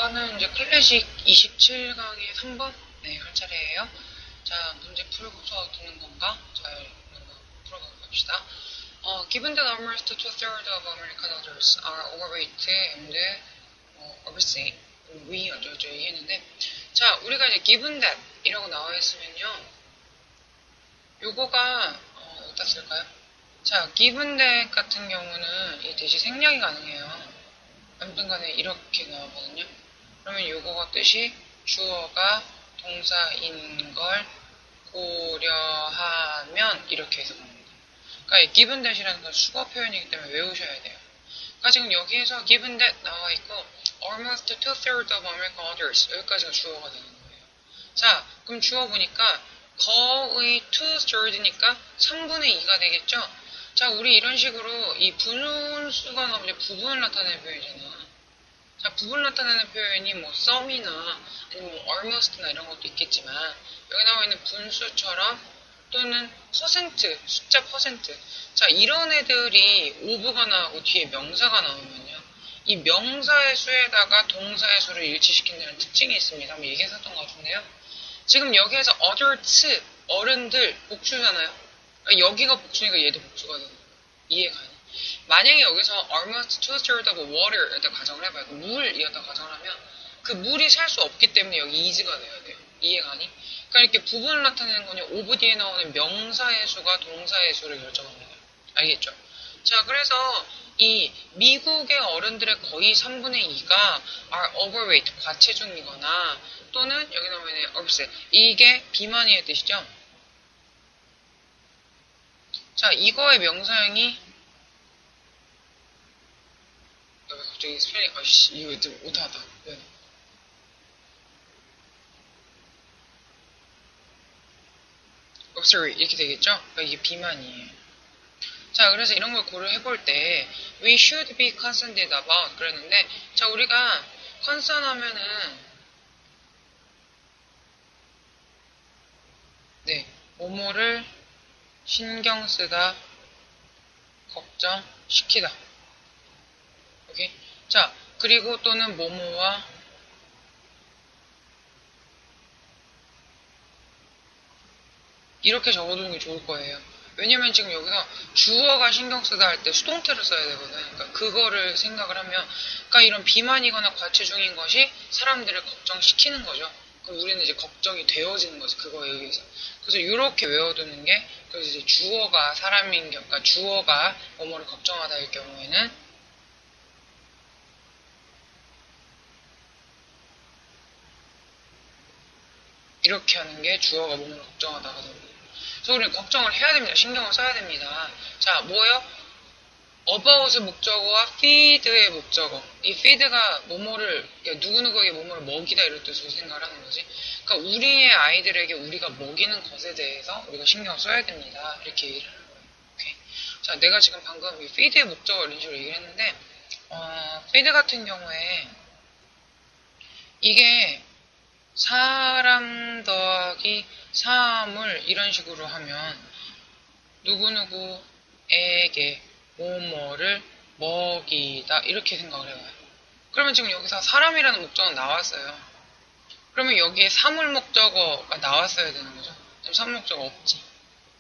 이거는 이제 클래식 27강의 3번 네, 할 차례예요. 자, 문제 풀고서 듣는 건가? 잘 풀어가 봅시다. Given that almost two-thirds of American adults are overweight and obese, we 어쩌저쩌 했는데, 자, 우리가 이제 given that 이라고 나와 있으면요, 요거가 어디다 쓸까요? 자, given that 같은 경우는 이 대시 생략이 가능해요. 아무튼 간에 이렇게 나오거든요. 그러면 요거가 뜻이 주어가 동사인 걸 고려하면 이렇게 해석합니다. 그러니까 이 given that이라는 건 수거 표현이기 때문에 외우셔야 돼요. 그러니까 지금 여기에서 given that 나와 있고 almost two-thirds of American adults 여기까지가 주어가 되는 거예요. 자, 그럼 주어 보니까 거의 two-third니까 3분의 2가 되겠죠? 자, 우리 이런 식으로 이 분수가 나오면 이제 부분을 나타내는 표현이잖아. 자, 부분을 나타내는 표현이 뭐 some이나 아니면 뭐 almost나 이런 것도 있겠지만 여기 나와 있는 분수처럼 또는 퍼센트, 숫자 퍼센트. 자, 이런 애들이 of가 나오고 뒤에 명사가 나오면요. 이 명사의 수에다가 동사의 수를 일치시킨다는 특징이 있습니다. 한번 얘기했었던 것 같은데요. 지금 여기에서 adults, 어른들, 복수잖아요. 여기가 복수니까 얘도 복수가 되는 거예요. 이해가 안 돼. 만약에 여기서 almost two-thirds of water 이렇게 가정을 해봐요. 물 이었다 가정을 하면 그 물이 살 수 없기 때문에 여기 is가 돼야 돼요. 이해가 아니? 그러니까 이렇게 부분을 나타내는 거는 of 뒤에 나오는 명사의 수가 동사의 수를 결정합니다. 알겠죠? 자, 그래서 이 미국의 어른들의 거의 3분의 2가 are overweight, 과체중이거나 또는 여기 나오는 obese, 이게 비만이의 뜻이죠? 자, 이거의 명사형이 갑자기 스펠링 이거 좀 못하다. 네. obese 이렇게 되겠죠? 그러니까 이게 비만이에요. 자, 그래서 이런 걸 고려해 볼 때 we should be concerned about 그랬는데 자, 우리가 concern 하면은 네, 뭐뭐를 신경 쓰다, 걱정시키다. 오케이? 자, 그리고 또는 뭐뭐와 이렇게 적어두는 게 좋을 거예요. 왜냐면 지금 여기서 주어가 신경 쓰다 할 때 수동태를 써야 되거든. 그러니까 그거를 생각을 하면, 그러니까 이런 비만이거나 과체중인 것이 사람들을 걱정시키는 거죠. 그럼 우리는 이제 걱정이 되어지는 거지, 그거에 의해서. 그래서 이렇게 외워두는 게, 그래서 이제 주어가 사람인 경우, 그러니까 주어가 뭐뭐를 걱정하다일 경우에는 이렇게 하는 게 주어가 뭐뭐를 걱정하다가 됩니다. 그래서 우리는 걱정을 해야 됩니다. 신경을 써야 됩니다. 자, 뭐예요? about의 목적어와 feed의 목적어. 이 feed가 뭐뭐를, 그러니까 누구누구에게 뭐뭐를 먹이다 이럴 뜻으로 생각을 하는 거지. 그러니까 우리의 아이들에게 우리가 먹이는 것에 대해서 우리가 신경을 써야 됩니다. 이렇게 얘기를 하는 거예요. 오케이. 자, 내가 지금 방금 이 feed의 목적어 이런 식으로 얘기를 했는데, feed 같은 경우에 이게 사람 더하기 사물 이런 식으로 하면 누구누구에게 뭐뭐를 먹이다 이렇게 생각을 해봐요. 그러면 지금 여기서 사람이라는 목적은 나왔어요. 그러면 여기에 사물 목적어가 나왔어야 되는 거죠. 지금 사물 목적어 없지.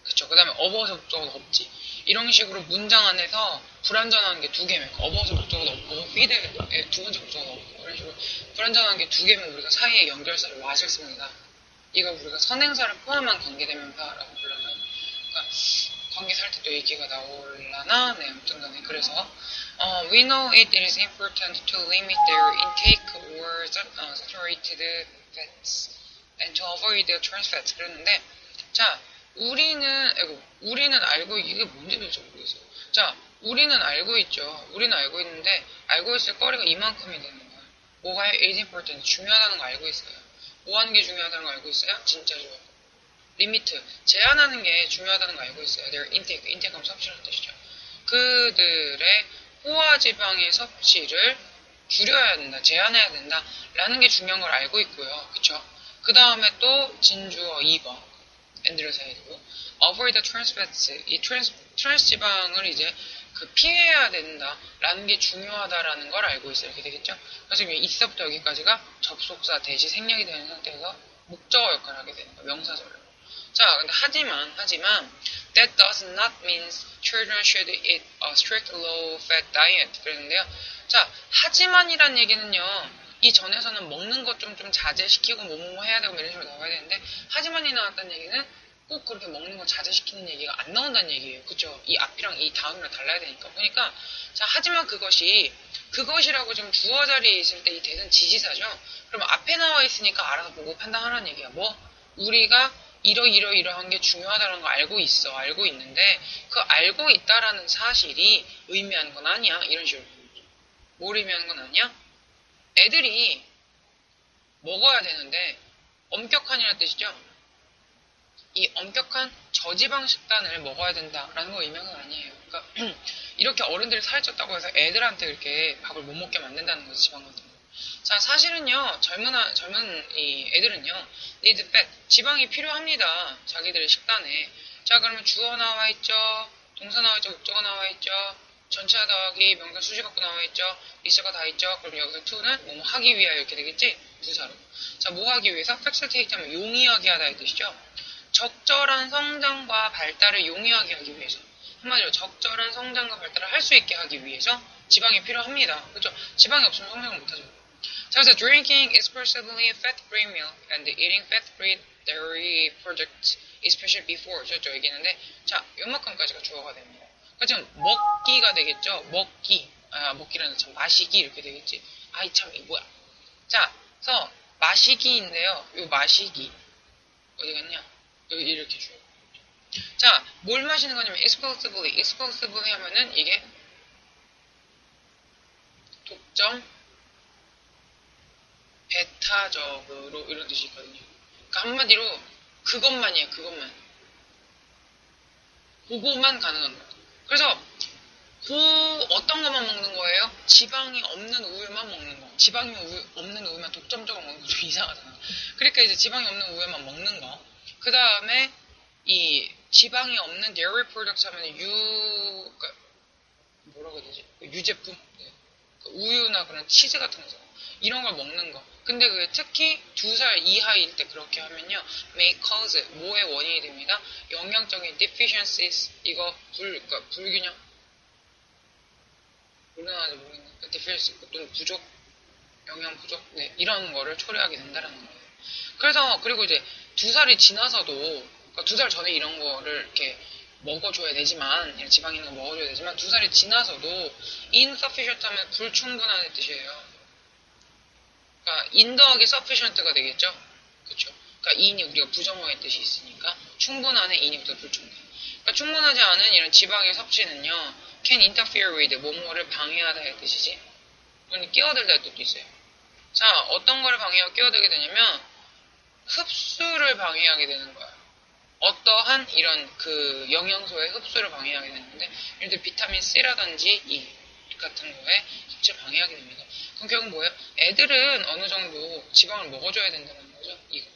그쵸? 그 다음에 어버스 목적어도 없지. 이런 식으로 문장 안에서 불완전한 게 두 개면 어버스 목적어도 없고 feed의 두 번째 목적어도 없고 이런 식으로 불완전한 게 두 개면 우리가 사이에 연결사를 놔줄 씁니다. 이거 우리가 선행사를 포함한 관계대명사라고 불러요. 그러니까 관계사 할 때 또 얘기가 나올라나? 네, 아무튼 간에 그래서 we know it is important to limit their intake or saturated fats and to avoid the trans fats 그랬는데 자, 우리는 알고 이게 뭔지 도대체 모르겠어요. 자, 우리는 알고 있죠. 우리는 알고 있는데 알고 있을 거리가 이만큼이 되는 거예요. 뭐가 is important 중요하다는 거 알고 있어요. 뭐 하는 게 중요하다는 거 알고 있어요? 진짜 좋아요. 리미트, 제한하는 게 중요하다는 거 알고 있어요. their intake 하면 섭취라는 뜻이죠. 그들의 포화지방의 섭취를 줄여야 된다, 제한해야 된다 라는 게 중요한 걸 알고 있고요. 그쵸? 그 다음에 또 진주어 2번 엔드를 사야 되고 avoid the trans fats, 이 트랜스 지방을 이제 피해야 된다라는 게 중요하다라는 걸 알고 있어요. 이렇게 되겠죠? 그래서 이때부터 여기까지가 접속사 대시 생략이 되는 상태에서 목적어 역할을 하게 되는 거예요. 명사절로. 자, 근데 하지만 that does not mean children should eat a strict low-fat diet. 그랬는데요. 자, 하지만이란 얘기는요. 이 전에서는 먹는 것 좀 자제시키고 뭐뭐 해야 되고 이런 식으로 나와야 되는데 하지만이 나왔다는 얘기는 꼭 그렇게 먹는 거 자제시키는 얘기가 안 나온다는 얘기예요. 그쵸? 이 앞이랑 이 다음이랑 달라야 되니까. 그러니까 자, 하지만 그것이라고 좀 주어 자리에 있을 때 이 대는 지시사죠. 그럼 앞에 나와 있으니까 알아서 보고 판단하라는 얘기야. 뭐? 우리가 이러한 게 중요하다는 거 알고 있어. 알고 있는데 그 알고 있다라는 사실이 의미하는 건 아니야. 이런 식으로. 뭘 의미하는 건 아니야? 애들이 먹어야 되는데 엄격한이라는 뜻이죠. 이 엄격한 저지방 식단을 먹어야 된다라는 거 의미한 건 아니에요. 그러니까 이렇게 어른들이 살쪘다고 해서 애들한테 그렇게 밥을 못 먹게 만든다는 거죠. 지방 같은 거. 자, 사실은요. 젊은 이 애들은요. need fat, 지방이 필요합니다. 자기들의 식단에. 자, 그러면 주어 나와 있죠. 동사 나와 있죠. 목적어 나와 있죠. 전체와 더하기 명사 수지 갖고 나와 있죠. 있어가 다 있죠. 그럼 여기서 to는 뭐뭐 하기 위하여 이렇게 되겠지? 부사로. 자, 뭐 하기 위해서? facilitate 하면 용이하게 하다 이 뜻이죠. 적절한 성장과 발달을 용이하게 하기 위해서. 한마디로 적절한 성장과 발달을 할 수 있게 하기 위해서 지방이 필요합니다. 그렇죠? 지방이 없으면 성장을 못하죠. 자, 그래서 drinking exclusively fat-free milk and eating fat-free dairy products, especially before. 저쪽 얘기했는데, 자, 요만큼까지가 주어가 됩니다. 그러니까 지금 먹기가 되겠죠? 먹기라는 참 마시기 이렇게 되겠지? 아이 참 이게 뭐야? 자, 그래서 마시기인데요. 요 마시기 어디 갔냐? 여기 이렇게 줘요. 자, 뭘 마시는 거냐면 exclusively 하면은 이게 독점 배타적으로 이런 뜻이 있거든요. 그러니까 한마디로 그것만이에요. 그거만 가능한 거예요. 그래서 어떤 것만 먹는 거예요? 지방이 없는 우유만 먹는 거. 지방이 없는 우유만 독점적으로 먹는 거 좀 이상하잖아. 그러니까 이제 지방이 없는 우유만 먹는 거. 그 다음에 이 지방이 없는 dairy products 하면 그러니까 뭐라고 해야 되지? 유제품? 네. 우유나 그런 치즈 같은 거. 이런 걸 먹는 거. 근데 그게 특히 2살 이하일 때 그렇게 하면요. may cause, 뭐의 원인이 됩니다. 영양적인 deficiencies, 이거 그러니까 불균형? 물론하지 모르겠는데, deficiency, 또는 부족, 영양 부족, 네, 이런 거를 초래하게 된다는 거예요. 그래서, 그리고 이제 2살이 지나서도, 그러니까 2살 전에 이런 거를 이렇게 먹어줘야 되지만, 이런 지방 있는 거 먹어줘야 되지만, 2살이 지나서도 insufficient 하면 불충분하다는 뜻이에요. 그러니까 in 더하기 sufficient가 되겠죠? 그쵸? 그러니까 in이 우리가 부정어의 뜻이 있으니까 충분한의 in이부터 불충분. 그러니까 충분하지 않은 이런 지방의 섭취는요, can interfere with, 뭐뭐를 방해하다의 뜻이지. 그러니 끼어들다의 뜻도 있어요. 자, 어떤 거를 방해하고 끼어들게 되냐면 흡수를 방해하게 되는 거예요. 어떠한 이런 그 영양소의 흡수를 방해하게 되는데, 예를 들어 비타민 C라든지 E 같은 거에 섭취를 방해하게 됩니다. 그럼 결국 뭐예요? 애들은 어느 정도 지방을 먹어줘야 된다는 거죠. 이거.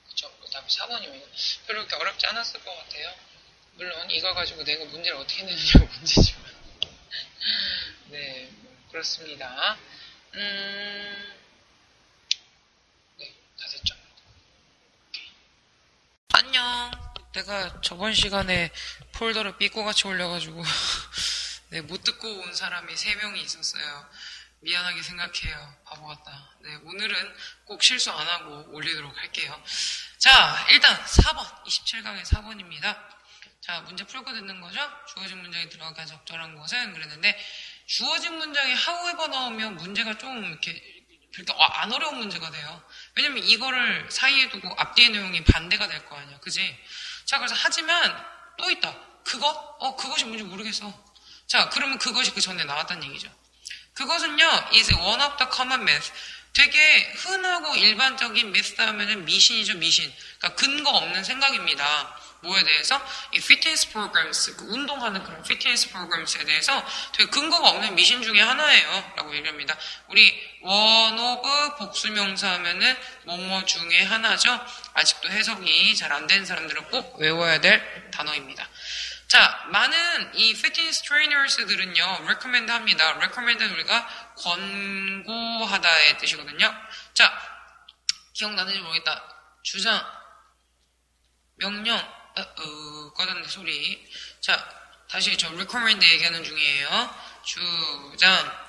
그쵸? 답이 4번이면 별로 그렇게 어렵지 않았을 것 같아요. 물론 이거 가지고 내가 문제를 어떻게 내느냐가 문제지만. 네, 그렇습니다. 네, 다 됐죠? 오케이. 안녕. 내가 저번 시간에 폴더를 삐꼬같이 올려가지고 네, 못 듣고 온 사람이 3명이 있었어요. 미안하게 생각해요. 바보 같다. 네, 오늘은 꼭 실수 안 하고 올리도록 할게요. 자, 일단 4번, 27강의 4번입니다. 자, 문제 풀고 듣는 거죠? 주어진 문장에 들어가 적절한 것은 그랬는데, 주어진 문장에 however 나오면 문제가 좀 이렇게 안 어려운 문제가 돼요. 왜냐면 이거를 사이에 두고 앞뒤의 내용이 반대가 될 거 아니야. 그지? 자, 그래서 하지만 또 있다. 그것이 뭔지 모르겠어. 자, 그러면 그것이 그 전에 나왔다는 얘기죠. 그것은요, is one of the common myth. 되게 흔하고 일반적인 myth 하면은 미신이죠, 미신. 그러니까 근거 없는 생각입니다. 뭐에 대해서? 이 fitness programs, 그 운동하는 그런 fitness programs에 대해서 되게 근거가 없는 미신 중에 하나예요. 라고 얘기합니다. 우리 one of 복수명사 하면은 뭐뭐 중에 하나죠. 아직도 해석이 잘 안 되는 사람들은 꼭 외워야 될 단어입니다. 자, 많은 이 피트니스 트레이너스들은요, recommend 합니다. recommend는 우리가 권고하다의 뜻이거든요. 자, 기억나는지 모르겠다. 주장, 명령, 꺼졌네, 소리. 자, 다시 저 recommend 얘기하는 중이에요. 주장,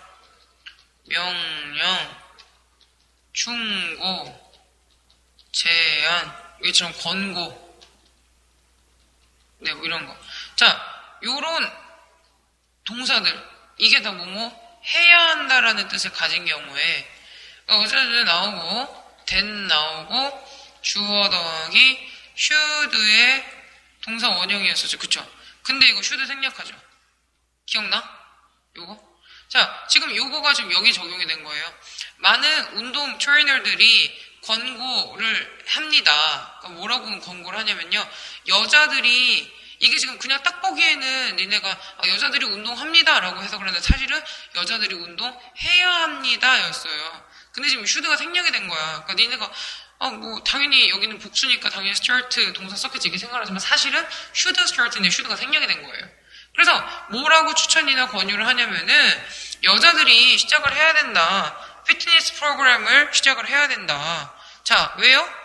명령, 충고, 제안, 이처럼 권고. 네, 뭐 이런 거. 자, 요런 동사들, 이게 다 뭐뭐 해야 한다라는 뜻을 가진 경우에, 어제도 나오고, then 나오고, 주어 더하기 should의 동사 원형이었었죠. 그쵸? 근데 이거 should 생략하죠. 기억나? 요거? 자, 지금 요거가 지금 여기 적용이 된 거예요. 많은 운동 트레이너들이 권고를 합니다. 그러니까 뭐라고 권고를 하냐면요. 여자들이 이게 지금 그냥 딱 보기에는 니네가 여자들이 운동합니다 라고 해서 그러는데 사실은 여자들이 운동해야 합니다 였어요. 근데 지금 should가 생략이 된 거야. 그러니까 니네가 뭐 당연히 여기는 복수니까 당연히 start 동사 썼겠지 이렇게 생각하지만 사실은 should start인데 should가 생략이 된 거예요. 그래서 뭐라고 추천이나 권유를 하냐면은 여자들이 시작을 해야 된다. 피트니스 프로그램을 시작을 해야 된다. 자, 왜요?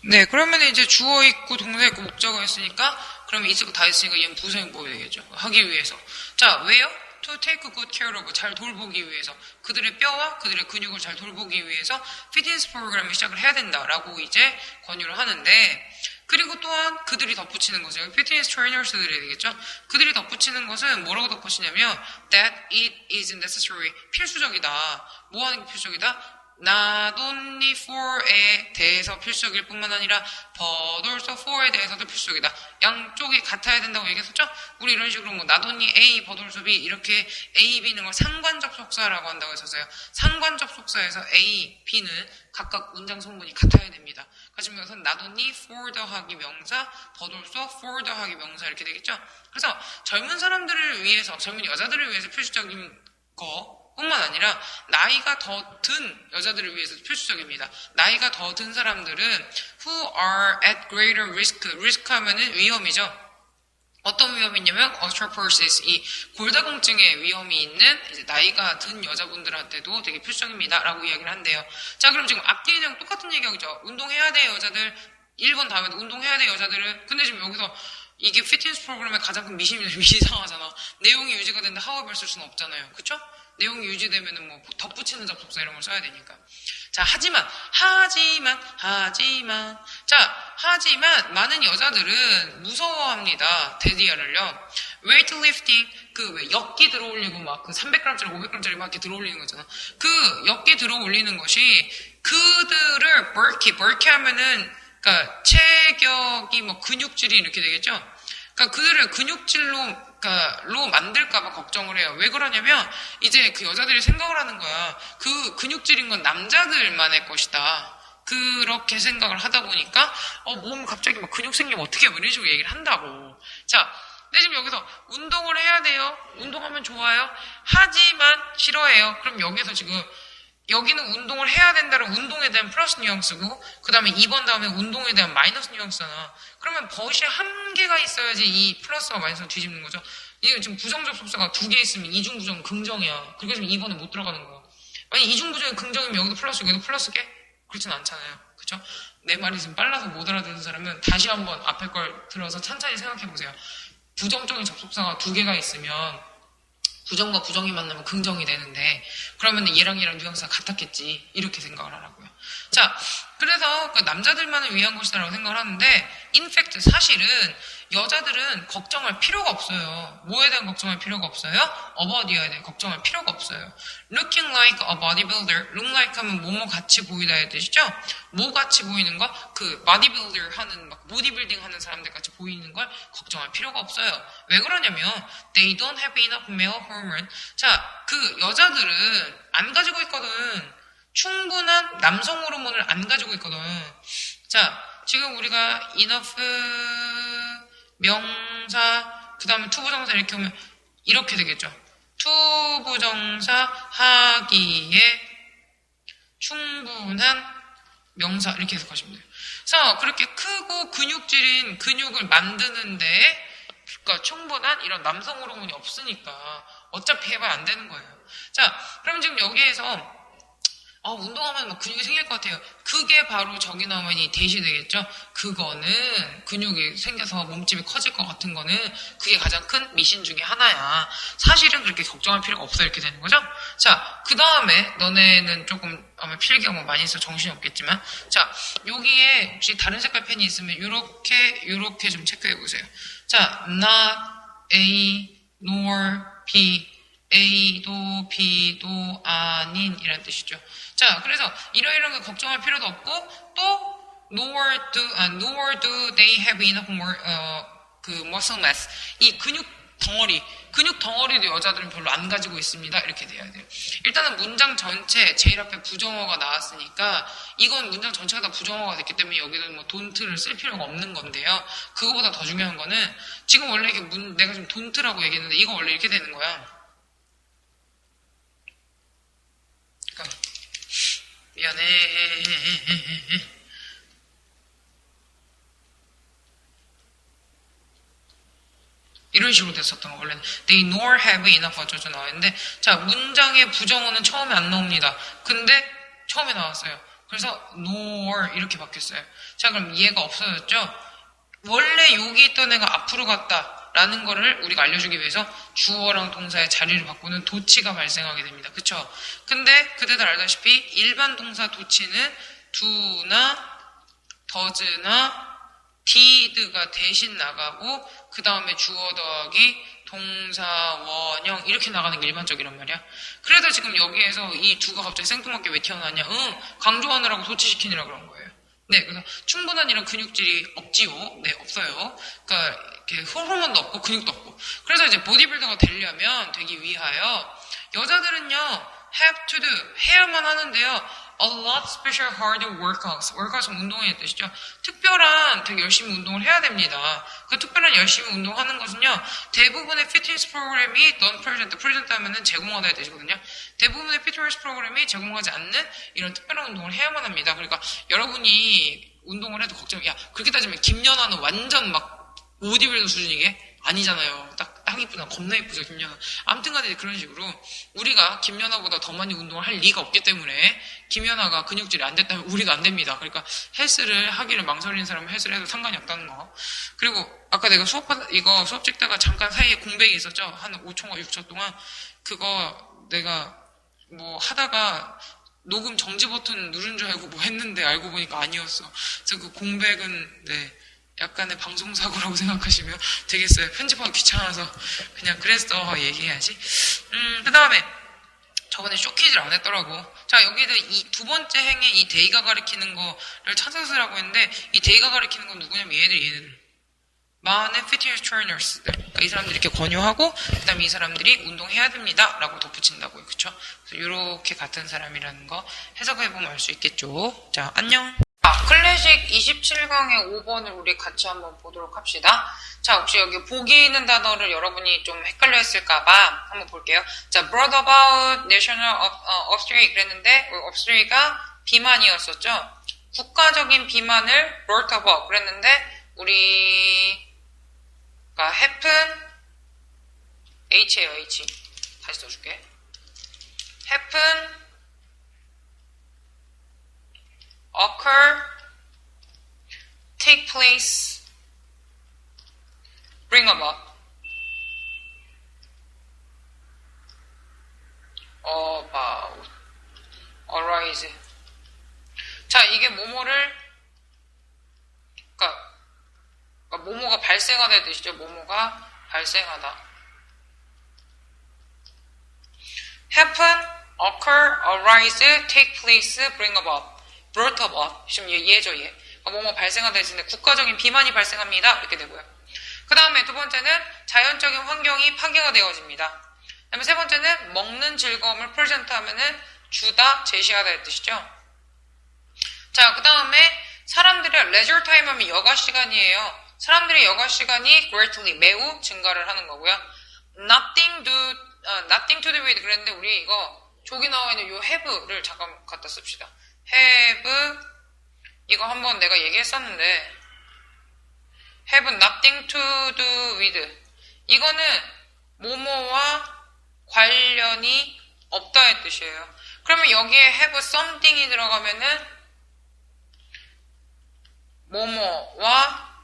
네, 그러면 이제 주어 있고 동사 있고 목적어 있으니까 그러면 있고 다 있으니까 얘는 부사용법이 되겠죠. 하기 위해서. 자, 왜요? To take good care of, 잘 돌보기 위해서. 그들의 뼈와 그들의 근육을 잘 돌보기 위해서 피트니스 프로그램을 시작을 해야 된다라고 이제 권유를 하는데 그리고 또한 그들이 덧붙이는 것은 피트니스 트레이너스들이 되겠죠. 그들이 덧붙이는 것은 뭐라고 덧붙이냐면 that it is necessary, 필수적이다. 뭐 하는 게 필수적이다? Not only for에 대해서 필수적일 뿐만 아니라 but also for에 대해서도 필수적이다. 양쪽이 같아야 된다고 얘기했었죠? 우리 이런 식으로 뭐 not only A, but also B 이렇게 A, B는 걸 상관접속사라고 한다고 했었어요. 상관접속사에서 A, B는 각각 문장 성분이 같아야 됩니다. 지금 여기서 not only for 더하기 명사, but also for 더하기 명사 이렇게 되겠죠? 그래서 젊은 사람들을 위해서, 젊은 여자들을 위해서 필수적인 거 뿐만 아니라 나이가 더 든 여자들을 위해서 필수적입니다. 나이가 더 든 사람들은 who are at greater risk, risk 하면은 위험이죠. 어떤 위험이 있냐면 osteoporosis, 이 골다공증의 위험이 있는 이제 나이가 든 여자분들한테도 되게 필수적입니다. 라고 이야기를 한대요. 자, 그럼 지금 앞뒤랑 똑같은 얘기하죠. 운동해야 돼 여자들. 1번 다음에 운동해야 돼 여자들은. 근데 지금 여기서 이게 피트니스 프로그램의 가장 큰 미시상하잖아. 내용이 유지가 되는데 however 쓸 수는 없잖아요. 그쵸? 내용이 유지되면은 뭐 덧붙이는 접속사 이런 걸 써야 되니까. 자, 하지만 많은 여자들은 무서워합니다. 데디어를요. 웨이트리프팅 그 왜 역기 들어올리고 막 그 300g짜리 500g짜리 막 이렇게 들어올리는 거잖아. 그 역기 들어올리는 것이 그들을 bulky 하면은 그러니까 체격이 뭐 근육질이 이렇게 되겠죠. 그러니까 그들을 근육질로 로 만들까봐 걱정을 해요. 왜 그러냐면 이제 그 여자들이 생각을 하는 거야. 그 근육질인 건 남자들만의 것이다. 그렇게 생각을 하다 보니까 몸 갑자기 막 근육 생기면 어떻게 이런 식으로 얘기를 한다고. 자, 근데 지금 여기서 운동을 해야 돼요. 운동하면 좋아요. 하지만 싫어해요. 그럼 여기서 지금 여기는 운동을 해야 된다는 운동에 대한 플러스 뉘앙스고 그 다음에 2번 다음에 운동에 대한 마이너스 뉘앙스잖아. 그러면 벗이 한 개가 있어야지 이 플러스와 마이너스를 뒤집는 거죠. 이게 지금 부정접속사가 2개 있으면 이중부정 긍정이야. 그게 지금 2번에 못 들어가는 거야. 만약 이중부정이 긍정이면 여기도 플러스고 여기도 플러스게? 그렇진 않잖아요. 그쵸? 내 말이 지금 빨라서 못 알아듣는 사람은 다시 한번 앞에 걸 들어서 천천히 생각해보세요. 부정적인 접속사가 2개가 있으면 부정과 부정이 만나면 긍정이 되는데 그러면 얘랑 뉘앙스가 같았겠지. 이렇게 생각을 하라고요. 자, 그래서 그 남자들만을 위한 것이라고 생각을 하는데 in fact 사실은 여자들은 걱정할 필요가 없어요. 뭐에 대한 걱정할 필요가 없어요? 어버디에 대해 걱정할 필요가 없어요. Looking like a bodybuilder, look like 하면 뭐뭐 같이 보이다의 뜻이죠? 뭐 같이 보이는 거? 그 bodybuilder 하는 막 보디빌딩 하는 사람들 같이 보이는 걸 걱정할 필요가 없어요. 왜 그러냐면 they don't have enough male hormone. 자, 그 여자들은 안 가지고 있거든. 충분한 남성 호르몬을 안 가지고 있거든. 자, 지금 우리가 enough 명사 그 다음에 투부정사 이렇게 오면 이렇게 되겠죠. 투부정사 하기에 충분한 명사 이렇게 해석하시면 돼요. 그래서 그렇게 크고 근육질인 근육을 만드는데 그러니까 충분한 이런 남성 호르몬이 없으니까 어차피 해봐야 안 되는 거예요. 자, 그럼 지금 여기에서 운동하면 막 근육이 생길 것 같아요. 그게 바로 저기 나오면 이 대시 되겠죠? 그거는 근육이 생겨서 몸집이 커질 것 같은 거는 그게 가장 큰 미신 중에 하나야. 사실은 그렇게 걱정할 필요가 없어 이렇게 되는 거죠? 자, 그 다음에 너네는 조금 아마 필기가 많이 있어 정신이 없겠지만 자, 여기에 혹시 다른 색깔 펜이 있으면 요렇게 좀 체크해 보세요. 자, not A nor B A도 B도 아닌 이란 뜻이죠. 자, 그래서 이러이러한 거 걱정할 필요도 없고 또 nor do they have enough muscle mass. 이 근육 덩어리도 여자들은 별로 안 가지고 있습니다. 이렇게 돼야 돼요. 일단은 문장 전체 제일 앞에 부정어가 나왔으니까 이건 문장 전체가 다 부정어가 됐기 때문에 여기는 뭐 don't를 쓸 필요가 없는 건데요. 그거보다 더 중요한 거는 지금 원래 이게 내가 지금 don't라고 얘기했는데 이거 원래 이렇게 되는 거야. 미안해. 이런 식으로 됐었던 거 원래는 they nor have enough 어쩌죠 나왔는데 자 문장의 부정어는 처음에 안 나옵니다. 근데 처음에 나왔어요. 그래서 nor 이렇게 바뀌었어요. 자 그럼 이해가 없어졌죠? 원래 여기 있던 애가 앞으로 갔다 라는 거를 우리가 알려주기 위해서 주어랑 동사의 자리를 바꾸는 도치가 발생하게 됩니다. 그쵸? 근데 그대들 알다시피 일반 동사 도치는 do나 does나 did가 대신 나가고 그 다음에 주어 더하기 동사 원형 이렇게 나가는 게 일반적이란 말이야. 그래서 지금 여기에서 이 두가 갑자기 생뚱맞게 왜 튀어나왔냐? 강조하느라고 도치시키느라 그런 거예요. 네, 그래서 충분한 이런 근육질이 없지요. 네, 없어요. 그러니까 이렇게 호르몬도 없고 근육도 없고. 그래서 이제 보디빌더가 되기 위하여 여자들은요 have to do 해야만 하는데요. A lot special hard workouts. workout은 운동의 뜻이죠. 특별한 되게 열심히 운동을 해야 됩니다. 그 특별한 열심히 운동하는 것은요. 대부분의 피트니스 프로그램이 non present. present 하면은 제공하다의 뜻이거든요. 대부분의 피트니스 프로그램이 제공하지 않는 이런 특별한 운동을 해야만 합니다. 그러니까 여러분이 운동을 해도 걱정. 야 그렇게 따지면 김연아는 완전 막 보디빌더 수준이게 아니잖아요. 딱 이쁘다. 겁나 이쁘죠, 김연아. 아무튼 간에 그런 식으로 우리가 김연아보다 더 많이 운동을 할 리가 없기 때문에 김연아가 근육질이 안 됐다면 우리도 안 됩니다. 그러니까 헬스를 하기를 망설이는 사람은 헬스를 해도 상관이 없다는 거. 그리고 아까 내가 수업 찍다가 잠깐 사이에 공백이 있었죠. 한 5초가 6초 동안. 그거 내가 뭐 하다가 녹음 정지 버튼 누른 줄 알고 뭐 했는데 알고 보니까 아니었어. 그래서 그 공백은 네. 약간의 방송사고라고 생각하시면 되겠어요. 편집하기 귀찮아서 그냥 그랬어 얘기해야지. 그 다음에 저번에 쇼키즈를 안 했더라고. 자 여기에서 이 두 번째 행에 이 데이가 가리키는 거를 찾아서 쓰라고 했는데 이 데이가 가리키는 건 누구냐면 얘들 많은 피트니스 트레이너스들 그러니까 이 사람들이 이렇게 권유하고 그 다음에 이 사람들이 운동해야 됩니다 라고 덧붙인다고요. 그쵸? 그래서 이렇게 같은 사람이라는 거 해석해보면 알 수 있겠죠. 자 안녕. 클래식 27강의 5번을 우리 같이 한번 보도록 합시다. 자, 혹시 여기 보기 있는 단어를 여러분이 좀 헷갈려 했을까봐 한번 볼게요. 자, brought about national obstreak 그랬는데, obstreak가 비만이었었죠. 국가적인 비만을 brought about 그랬는데, 우리가 happen, H예요, H. 다시 써줄게. happen, occur, take place, bring about. arise. 자, 이게 뭐뭐를, 그러니까 뭐뭐가 발생하다의 뜻이죠. 뭐뭐가 발생하다. happen, occur, arise, take place, bring about, brought about. 지금 얘죠, 얘. 뭐뭐 발생하다 했는데 국가적인 비만이 발생합니다. 이렇게 되고요. 그 다음에 두 번째는 자연적인 환경이 파괴가 되어집니다. 그 다음에 세 번째는 먹는 즐거움을 프레젠트하면은 주다, 제시하다의 뜻이죠. 자, 그 다음에 사람들의 leisure time 하면 여가 시간이에요. 사람들의 여가 시간이 greatly, 매우 증가를 하는 거고요. nothing to do with 그랬는데 우리 이거 조기 나와 있는 요 have를 잠깐 갖다 씁시다. have 이거 한번 내가 얘기했었는데 have nothing to do with 이거는 뭐뭐와 관련이 없다의 뜻이에요. 그러면 여기에 have something이 들어가면은 뭐뭐와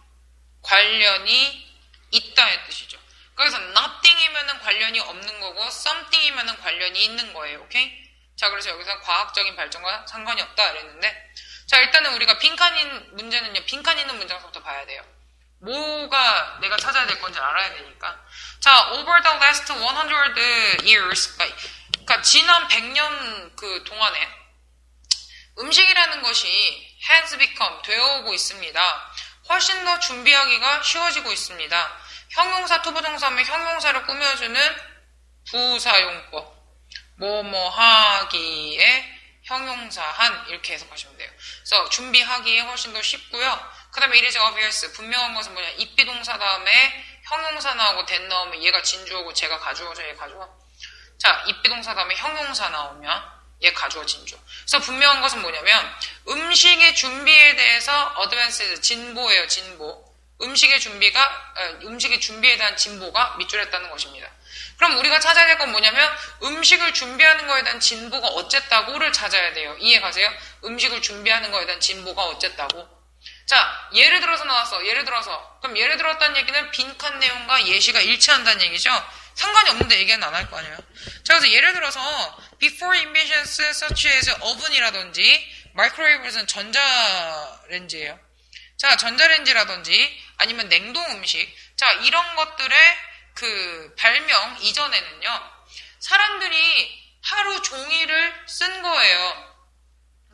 관련이 있다의 뜻이죠. 그래서 nothing이면은 관련이 없는 거고 something이면은 관련이 있는 거예요. 오케이? 자, 그래서 여기서 과학적인 발전과 상관이 없다 이랬는데 자, 일단은 우리가 빈칸인 문제는요. 빈칸 있는 문장부터 봐야 돼요. 뭐가 내가 찾아야 될 건지 알아야 되니까. 자, over the last 100 years 그러니까 지난 100년 그 동안에 음식이라는 것이 has become 되어오고 있습니다. 훨씬 더 준비하기가 쉬워지고 있습니다. 형용사, 투부정사하면 형용사를 꾸며주는 부사용법. 뭐뭐 하기에 형용사한 이렇게 해석하시면 돼요. 그래서 준비하기에 훨씬 더 쉽고요. 그 다음에 it is obvious. 분명한 것은 뭐냐. 입비동사 다음에 형용사 나오고 that 나오면 얘가 진주어고 제가 가주어죠. 얘 가주어. 자, 입비동사 다음에 형용사 나오면 얘 가주어 진주어. 그래서 분명한 것은 뭐냐면 음식의 준비에 대해서 advanced 진보예요. 진보. 음식의 준비에 대한 진보가 밑줄했다는 것입니다. 그럼 우리가 찾아야 될 건 뭐냐면 음식을 준비하는 거에 대한 진보가 어쨌다고를 찾아야 돼요. 이해 가세요? 음식을 준비하는 거에 대한 진보가 어쨌다고. 자, 예를 들어서 나왔어. 예를 들어서. 그럼 예를 들었다는 얘기는 빈칸 내용과 예시가 일치한다는 얘기죠. 상관이 없는데 얘기는 안 할 거 아니에요. 자, 그래서 예를 들어서 before inventions such as oven이라든지 microwave는 전자레인지예요. 자, 전자레인지라든지 아니면 냉동 음식. 자, 이런 것들의 그 발명 이전에는요. 사람들이 하루 종일을 쓴 거예요.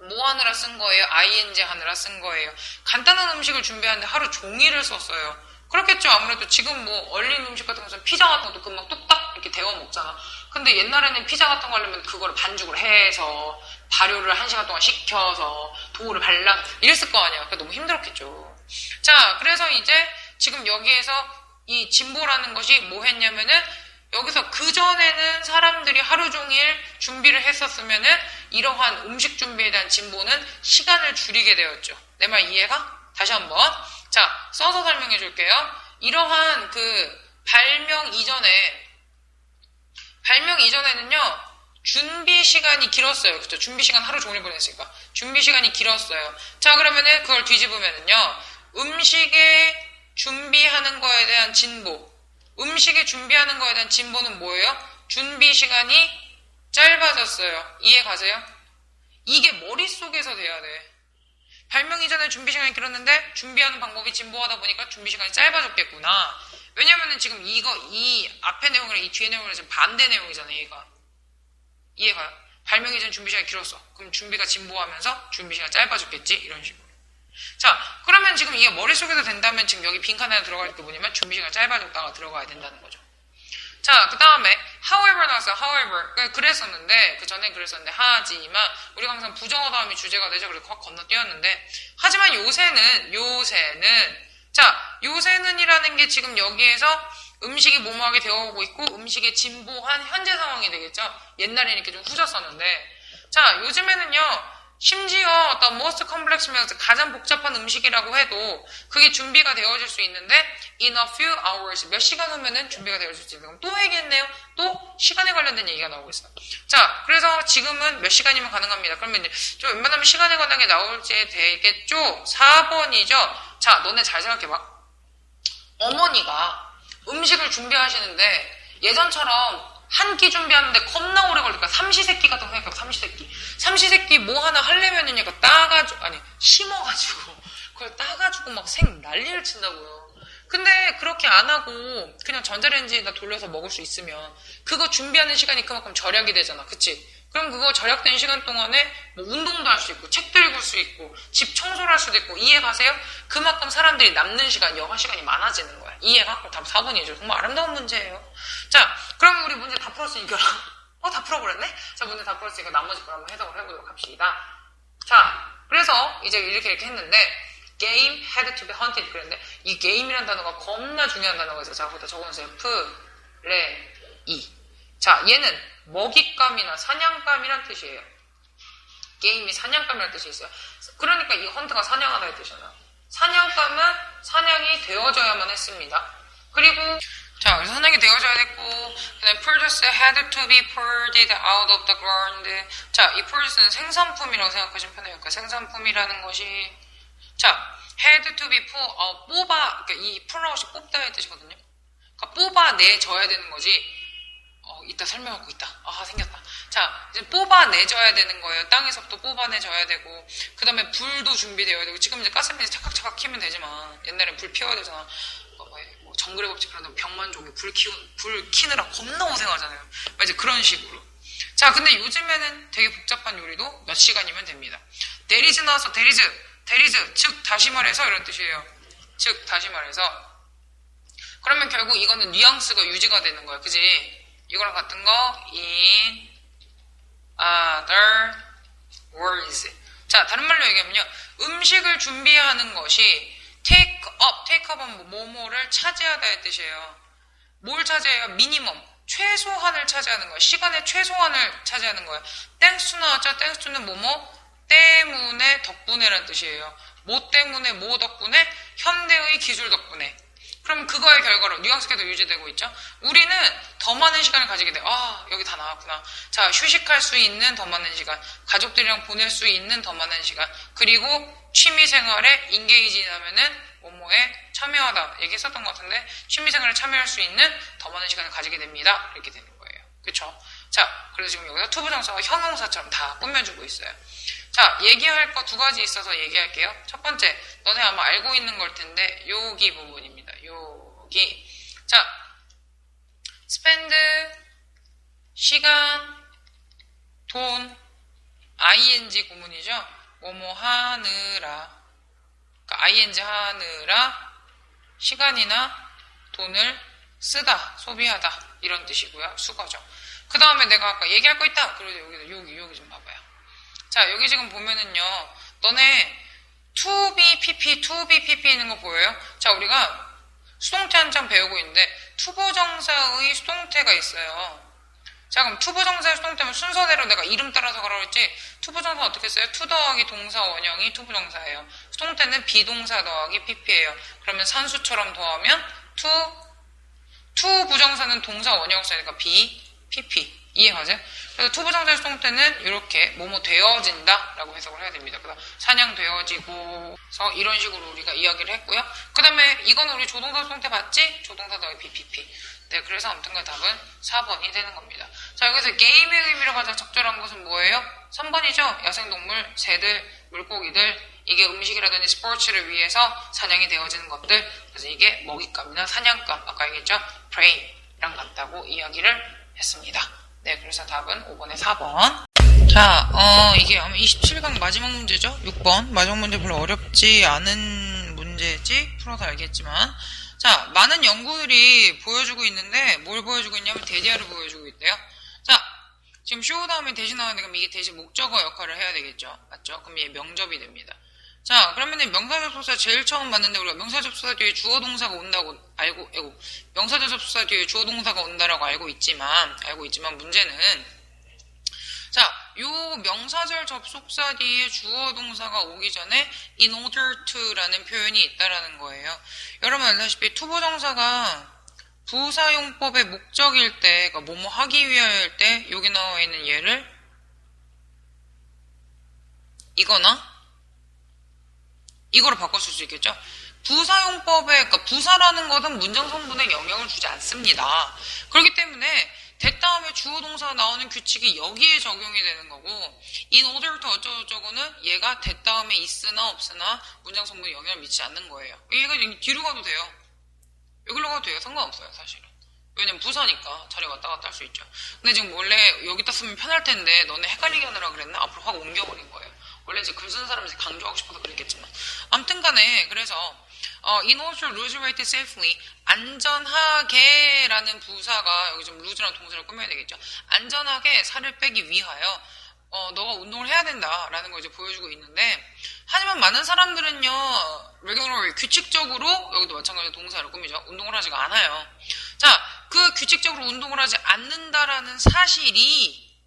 뭐 하느라 쓴 거예요? ing 하느라 쓴 거예요. 간단한 음식을 준비하는데 하루 종일을 썼어요. 그렇겠죠. 아무래도 지금 뭐 얼린 음식 같은 것은 피자 같은 것도 금방 뚝딱 이렇게 데워 먹잖아. 근데 옛날에는 피자 같은 거 하려면 그거를 반죽을 해서 발효를 1시간 동안 식혀서 도우를 발라 이랬을 거 아니야. 그러니까 너무 힘들었겠죠. 자, 그래서 이제 지금 여기에서 이 진보라는 것이 뭐 했냐면은 여기서 그전에는 사람들이 하루 종일 준비를 했었으면은 이러한 음식 준비에 대한 진보는 시간을 줄이게 되었죠. 내 말 이해가? 다시 한번. 자, 써서 설명해 줄게요. 이러한 그 발명 이전에는요, 준비 시간이 길었어요. 그쵸? 준비 시간 하루 종일 보냈으니까. 준비 시간이 길었어요. 자, 그러면은 그걸 뒤집으면은요, 음식에 준비하는 거에 대한 진보. 음식에 준비하는 거에 대한 진보는 뭐예요? 준비 시간이 짧아졌어요. 이해 가세요? 이게 머릿속에서 돼야 돼. 발명 이전에 준비 시간이 길었는데 준비하는 방법이 진보하다 보니까 준비 시간이 짧아졌겠구나. 왜냐면은 지금 이 앞에 내용이랑 이 뒤에 내용이랑 지금 반대 내용이잖아요, 얘가. 이해가요? 발명 이전 준비 시간이 길었어. 그럼 준비가 진보하면서 준비 시간이 짧아졌겠지? 이런 식으로. 자, 그러면 지금 이게 머릿속에서 된다면 지금 여기 빈칸에 들어갈 때 뭐냐면 준비 시간이 짧아졌다가 들어가야 된다는 거죠. 자, 그 다음에 however 나왔어요. however. 그랬었는데, 그 전엔 그랬었는데, 하지만 우리가 항상 부정어 다음이 주제가 되죠. 그래서 확 건너뛰었는데, 하지만 요새는 자, 요새는이라는 게 지금 여기에서 음식이 뭐뭐하게 되어오고 있고 음식의 진보한 현재 상황이 되겠죠. 옛날에는 이렇게 좀 후졌었는데, 자, 요즘에는요. 심지어 어떤 most complex meals, 가장 복잡한 음식이라고 해도 그게 준비가 되어질 수 있는데 in a few hours, 몇 시간 후면은 준비가 되어질 수 있는. 또 얘기했네요. 또 시간에 관련된 얘기가 나오고 있어요. 자, 그래서 지금은 몇 시간이면 가능합니다. 그러면 이제 좀 웬만하면 시간에 관한 게 나올지 되겠죠? 4번이죠. 자, 너네 잘 생각해봐. 어머니가 음식을 준비하시는데 예전처럼 한 끼 준비하는데 겁나 오래 걸릴까? 삼시세끼 같은 거 생각해. 삼시세끼. 삼시세끼 뭐 하나 하려면은 얘가 따가지고, 아니, 심어가지고, 그걸 따가지고 막 생 난리를 친다고요. 근데 그렇게 안 하고 그냥 전자레인지에다 돌려서 먹을 수 있으면 그거 준비하는 시간이 그만큼 절약이 되잖아. 그치? 그럼 그거 절약된 시간 동안에 뭐 운동도 할 수 있고 책도 읽을 수 있고 집 청소를 할 수도 있고 이해가세요? 그만큼 사람들이 남는 시간, 여가 시간이 많아지는 거야. 이해가? 그럼 답 4번이죠. 정말 아름다운 문제예요. 자, 그러면 우리 문제 다 풀었으니까 다 풀어버렸네? 자, 문제 다 풀었으니까 나머지 걸 한번 해석을 해보도록 합시다. 자, 그래서 이제 이렇게 했는데 game had to be hunted 그랬는데 이 game이라는 단어가 겁나 중요한 단어가 있어요. 자, 거기다 적어놓으세요. 자, 얘는 먹잇감이나 사냥감이란 뜻이에요. 게임이 사냥감이란 뜻이 있어요. 그러니까 이 헌트가 사냥하다의 뜻이잖아. 사냥감은 사냥이 되어져야만 했습니다. 그리고 자, 그래서 사냥이 되어져야 됐고 그다음에 produce had to be pulled out of the ground. 자, 이 produce는 생산품이라고 생각하시면 편해요. 그러니까 생산품이라는 것이 자, had to be 뽑아, 그러니까 이 pull out이 뽑다의 뜻이거든요. 그러니까 뽑아내줘야 되는 거지. 이따 설명하고 있다. 생겼다. 자, 이제 뽑아내줘야 되는 거예요. 땅에서부터 뽑아내줘야 되고, 그 다음에 불도 준비되어야 되고, 지금 이제 가스레인지 차칵차칵 키면 되지만, 옛날엔 불 피워야 되잖아. 뭐 정글의 법칙 그런 병만족이 불 키느라 겁나 고생하잖아요. 이제 그런 식으로. 자, 근데 요즘에는 되게 복잡한 요리도 몇 시간이면 됩니다. 데리즈 나와서 데리즈, 즉, 다시 말해서 이런 뜻이에요. 즉, 다시 말해서. 그러면 결국 이거는 뉘앙스가 유지가 되는 거야. 그지? 이거랑 같은 거, in other words. 자, 다른 말로 얘기하면요. 음식을 준비하는 것이 take up은 뭐뭐를 차지하다의 뜻이에요. 뭘 차지해요? 미니멈. 최소한을 차지하는 거예요. 시간의 최소한을 차지하는 거예요. 땡스 나왔죠? 땡스 투는 뭐뭐? 때문에 덕분에라는 뜻이에요. 뭐 때문에 뭐 덕분에? 현대의 기술 덕분에. 그럼 그거의 결과로 뉘앙스가 유지되고 있죠. 우리는 더 많은 시간을 가지게 돼요. 여기 다 나왔구나. 자, 휴식할 수 있는 더 많은 시간, 가족들이랑 보낼 수 있는 더 많은 시간, 그리고 취미생활에 인게이지하면은 뭐뭐에 참여하다 얘기했었던 것 같은데 취미생활에 참여할 수 있는 더 많은 시간을 가지게 됩니다. 이렇게 되는 거예요. 그쵸? 자, 그래서 지금 여기서 투부정사가 형용사처럼 다 꾸며주고 있어요. 자, 얘기할 거 두 가지 있어서 얘기할게요. 첫 번째, 너네 아마 알고 있는 걸 텐데 여기 부분입니다. 여기. 자, spend, 시간, 돈, ing 구문이죠. 뭐뭐 하느라. 그러니까 ing 하느라 시간이나 돈을 쓰다, 소비하다 이런 뜻이고요. 수거죠. 그 다음에 내가 아까 얘기할 거 있다. 그래도 여기 좀 봐봐요. 자, 여기 지금 보면은요. 너네 to be pp 있는 거 보여요? 자, 우리가 수동태 한 장 배우고 있는데 투부정사의 수동태가 있어요. 자, 그럼 투부정사의 수동태면 순서대로 내가 이름 따라서 가라고 했지 투부정사 어떻게 써요? 투 더하기 동사 원형이 투부정사예요. 수동태는 비동사 더하기 pp예요. 그러면 산수처럼 더하면 투 부정사는 동사 원형 써니까 be, pp. 이해가세요? 그래서 투부정사의 수동태는 이렇게 뭐뭐 되어진다 라고 해석을 해야 됩니다. 그래서 사냥되어지고서 이런 식으로 우리가 이야기를 했고요. 그 다음에 이건 우리 조동사 수동태 봤지? 조동사 더하기 BPP. 네, 그래서 아무튼 답은 4번이 되는 겁니다. 자, 여기서 게임의 의미로 가장 적절한 것은 뭐예요? 3번이죠? 야생동물, 새들, 물고기들, 이게 음식이라든지 스포츠를 위해서 사냥이 되어지는 것들. 그래서 이게 먹잇감이나 사냥감, 아까 얘기했죠? prey랑 같다고 이야기를 했습니다. 네, 그래서 답은 5번에 4번. 자, 이게 아마 27강 마지막 문제죠? 6번. 마지막 문제 별로 어렵지 않은 문제지? 풀어서 알겠지만. 자, 많은 연구들이 보여주고 있는데, 뭘 보여주고 있냐면, 대디아를 보여주고 있대요. 자, 지금 쇼 다음에 대신 나오는데, 그럼 이게 대신 목적어 역할을 해야 되겠죠? 맞죠? 그럼 얘 명접이 됩니다. 자, 그러면은 명사접속사 제일 처음 봤는데 우리가 명사접속사 뒤에 주어동사가 온다고 명사접속사 뒤에 주어동사가 온다라고 알고 있지만 문제는 자, 요 명사절 접속사 뒤에 주어동사가 오기 전에 in order to라는 표현이 있다라는 거예요. 여러분 알다시피 투부정사가 부사용법의 목적일 때, 그러니까 뭐뭐 하기 위하여일 때 여기 나와 있는 얘를 이거로 바꿨을 수 있겠죠? 부사용법에, 그러니까 부사라는 것은 문장 성분에 영향을 주지 않습니다. 그렇기 때문에 that 다음에 주어 동사가 나오는 규칙이 여기에 적용이 되는 거고 in order to 어쩌고저쩌고는 얘가 that 다음에 있으나 없으나 문장 성분에 영향을 미치지 않는 거예요. 얘가 뒤로 가도 돼요. 여기로 가도 돼요. 상관없어요, 사실은. 왜냐면 부사니까 자리 왔다 갔다 할 수 있죠. 근데 지금 원래 여기다 쓰면 편할 텐데 너네 헷갈리게 하느라 그랬나? 앞으로 확 옮겨버린 거예요. 원래 이제 글 쓰는 사람한테 강조하고 싶어서 그랬겠지만. 아무튼 간에 그래서 in order to lose weight safely 안전하게 라는 부사가 여기 좀 lose라는 동사를 꾸며야 되겠죠. 안전하게 살을 빼기 위하여 너가 운동을 해야 된다라는 걸 이제 보여주고 있는데 하지만 많은 사람들은요 regularly 규칙적으로 여기도 마찬가지로 동사를 꾸미죠. 운동을 하지가 않아요. 자, 그 규칙적으로 운동을 하지 않는다라는 사실이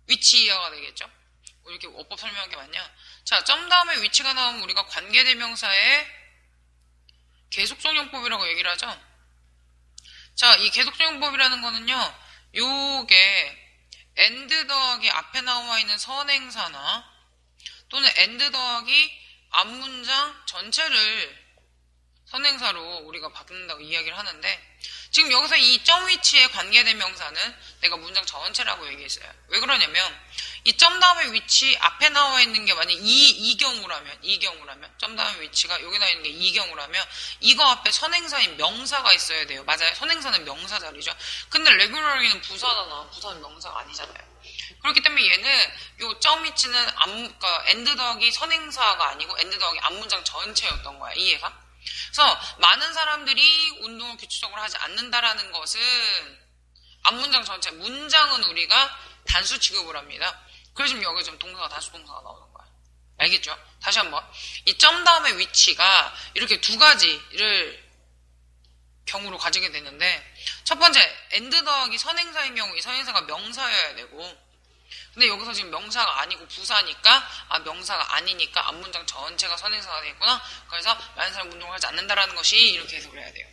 위치이어가 되겠죠. 이렇게 어법 설명한 게 맞냐? 자, 점 다음에 위치가 나오면 우리가 관계대명사의 계속적용법이라고 얘기를 하죠. 자, 이 계속적용법이라는 거는요, 요게 and 더하기 앞에 나와 있는 선행사나 또는 and 더하기 앞문장 전체를 선행사로 우리가 바꾼다고 이야기를 하는데 지금 여기서 이 점 위치의 관계대명사는 내가 문장 전체라고 얘기했어요. 왜 그러냐면 이 점 다음에 위치 앞에 나와 있는 게 만약 이 경우라면 점 다음에 위치가 여기 나와 있는 게 이 경우라면 이거 앞에 선행사인 명사가 있어야 돼요. 맞아요. 선행사는 명사 자리죠. 근데 regularly는 부사잖아. 부사는 명사가 아니잖아요. 그렇기 때문에 얘는 요 점 위치는 그러니까 and 더하기 선행사가 아니고 and 더하기 앞문장 전체였던 거야. 이해가? 그래서 많은 사람들이 운동을 규칙적으로 하지 않는다라는 것은 앞문장 전체, 문장은 우리가 단수 취급을 합니다. 그래서 지금 여기 좀 동사가 단수 동사가 나오는 거야. 알겠죠? 다시 한번. 이 점 다음의 위치가 이렇게 두 가지를 경우로 가지게 되는데 첫 번째, and 더하기 선행사인 경우 이 선행사가 명사여야 되고 근데 여기서 지금 명사가 아니고 부사니까 명사가 아니니까 앞문장 전체가 선행사가 되겠구나. 그래서 많은 사람 운동을 하지 않는다라는 것이 이렇게 해석을 해야 돼요.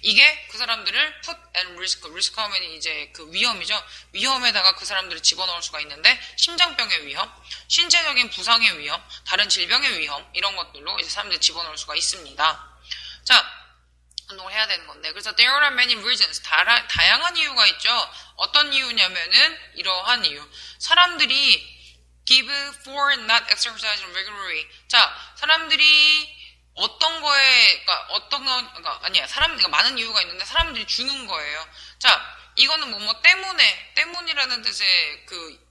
이게 그 사람들을 put and risk 하면 이제 그 위험이죠. 위험에다가 그 사람들을 집어넣을 수가 있는데 심장병의 위험, 신체적인 부상의 위험, 다른 질병의 위험 이런 것들로 이제 사람들을 집어넣을 수가 있습니다. 자, 운동을 해야 되는 건데 그래서 there are many reasons 다양한 이유가 있죠. 어떤 이유냐면은 이러한 이유. 사람들이 give for not exercising regularly. 자, 사람들이 어떤 거에 그러니까 많은 이유가 있는데 사람들이 주는 거예요. 자, 이거는 뭐 때문이라는 뜻의 그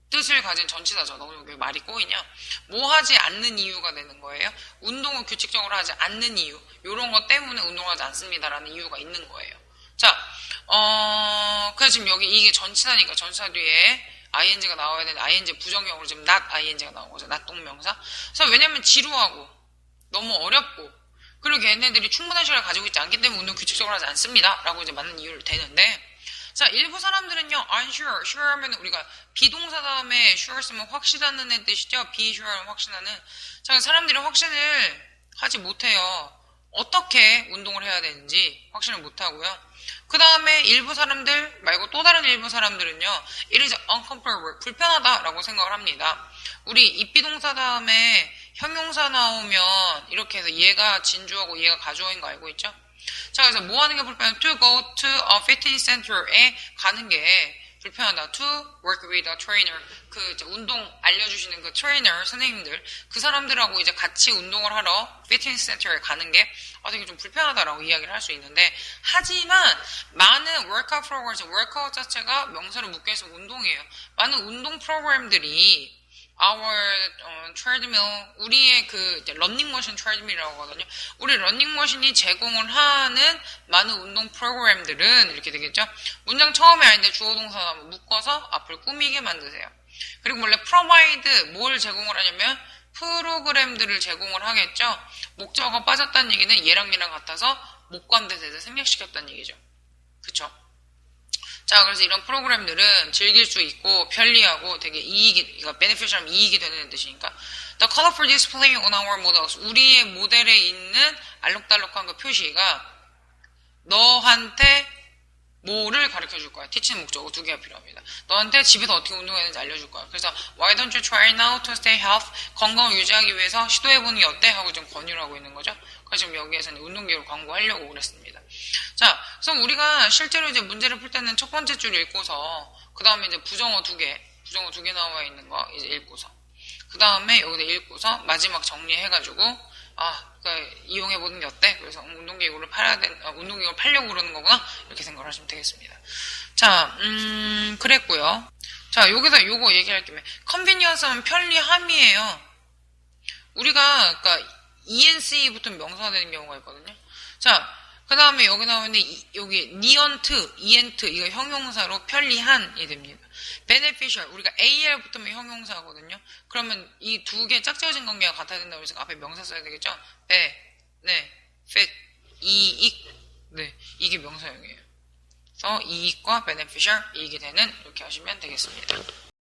뜻을 가진 전치사죠. 너무 왜 말이 꼬이냐? 뭐 하지 않는 이유가 되는 거예요. 운동을 규칙적으로 하지 않는 이유. 요런 것 때문에 운동을 하지 않습니다라는 이유가 있는 거예요. 자, 그래서 지금 여기 이게 전치사니까 전치사 뒤에 ing가 나와야 되는데 ing 부정형으로 지금 not ing가 나온 거죠. not 동명사. 그래서 왜냐면 지루하고 너무 어렵고 그리고 걔네들이 충분한 시간을 가지고 있지 않기 때문에 운동 규칙적으로 하지 않습니다. 라고 이제 맞는 이유를 대는데 자, 일부 사람들은요, unsure, sure 하면 우리가 비동사 다음에 sure 쓰면 확신하는 뜻이죠. be sure는 확신하는. 자, 사람들이 확신을 하지 못해요. 어떻게 운동을 해야 되는지 확신을 못하고요. 그 다음에 일부 사람들 말고 또 다른 일부 사람들은요, it is uncomfortable, 불편하다라고 생각을 합니다. 우리 입비동사 다음에 형용사 나오면 이렇게 해서 얘가 진주어고 얘가 가주어인 거 알고 있죠? 자, 그래서 뭐 하는 게 불편해? To go to a fitness center에 가는 게 불편하다. To work with a trainer. 그 이제 운동 알려주시는 그 트레이너 선생님들, 그 사람들하고 이제 같이 운동을 하러 피트니스 센터에 가는 게 되게 좀 불편하다라고 이야기를 할 수 있는데, 하지만 많은 워크아웃 프로그램, 워크아웃 자체가 명사로 묶여서 운동이에요. 많은 운동 프로그램들이 our treadmill, 우리의 그 러닝머신 treadmill이라고 하거든요. 우리 러닝머신이 제공을 하는 많은 운동 프로그램들은 이렇게 되겠죠. 문장 처음에 아닌데 주어 동사 묶어서 앞을 꾸미게 만드세요. 그리고 원래 provide 뭘 제공을 하냐면 프로그램들을 제공을 하겠죠. 목적어가 빠졌다는 얘기는 얘랑 같아서 목관대세에서 생략시켰다는 얘기죠. 그쵸? 자, 그래서 이런 프로그램들은 즐길 수 있고 편리하고 되게 그러니까 beneficial 이익이 되는 뜻이니까. The colorful display on our models. 우리의 모델에 있는 알록달록한 그 표시가 너한테 뭐를 가르쳐 줄 거야. teaching 목적어 두 개가 필요합니다. 너한테 집에서 어떻게 운동했는지 알려줄 거야. 그래서 why don't you try now to stay healthy? 건강을 유지하기 위해서 시도해보는 게 어때? 하고 좀 권유를 하고 있는 거죠. 그래서 지금 여기에서는 운동기구를 광고하려고 그랬습니다. 자, 그래서 우리가 실제로 이제 문제를 풀 때는 첫 번째 줄 읽고서, 그 다음에 이제 부정어 두 개 나와 있는 거 이제 읽고서, 그 다음에 여기다 읽고서 마지막 정리해가지고, 그러니까 이용해보는 게 어때? 그래서 운동기구를 운동기구를 팔려고 그러는 거구나? 이렇게 생각을 하시면 되겠습니다. 자, 그랬고요. 자, 여기서 요거 얘기할 김에, 컨비니언스는 편리함이에요. 우리가, 그러니까, ENC부터 명사가 되는 경우가 있거든요. 자, 그 다음에 여기 나오는데, 여기, 니언트, 이엔트, 이거 형용사로 편리한이 됩니다. beneficial, 우리가 AL 붙으면 형용사거든요. 그러면 이 두 개 짝지어진 관계가 같아야 된다고 해서 앞에 명사 써야 되겠죠? benefit, 이익, 네, 이게 명사형이에요. 그래서 이익과 beneficial, 이익이 되는, 이렇게 하시면 되겠습니다.